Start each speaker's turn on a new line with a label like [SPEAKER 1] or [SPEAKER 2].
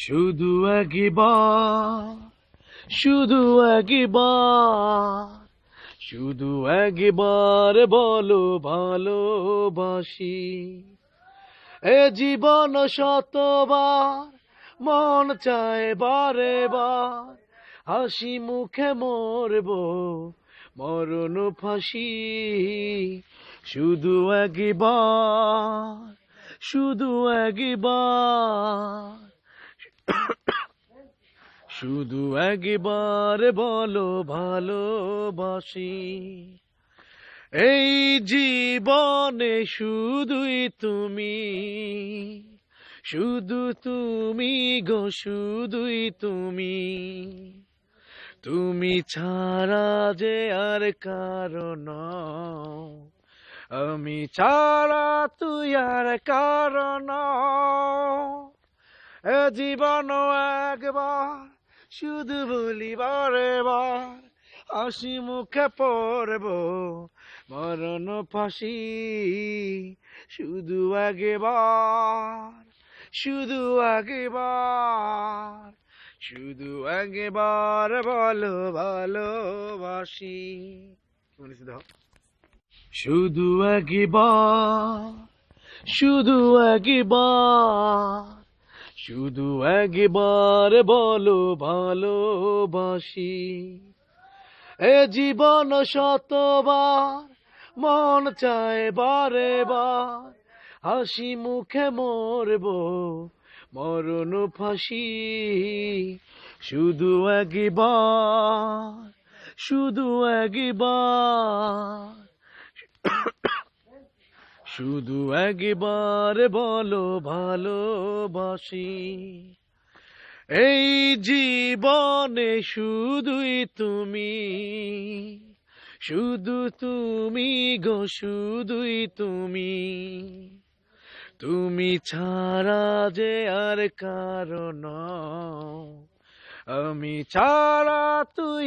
[SPEAKER 1] শুধু একবার, শুধু একবার, শুধু একবার বলো ভালোবাসি। এ জীবন শতবার মন চায় বারে বার, হাসি মুখে মরবো মরণ ফাঁসি। শুধু একবার, শুধু একবার, শুধু একবার বলো ভালোবাসি। এই জীবনে শুধুই তুমি, শুধু তুমি গো, শুধুই তুমি। তুমি ছাড়া যে আর কারণ, আমি ছাড়া তুই আর কারণ। এ জীবন একবার শুধু বলি বারে বার, হাসি মুখে পড়ব মরণ ফাঁসি। শুধু একবার, শুধু একবার, শুধু একবার বলো ভালোবাসি। শুধু একবার, শুধু একবার, শুধু একবার বলো ভালোবাসি। এ জীবন শতবার মন চায় বারে বার, হাসি মুখে মরবো মরণ ফাঁসি। শুধু একবার, শুধু একবার, শুধু একবার বলো ভালোবাসি। এই জীবনে শুধুই তুমি, শুধু তুমি গো, শুধুই তুমি। তুমি ছাড়া যে আর কারণ, আমি ছাড়া তুই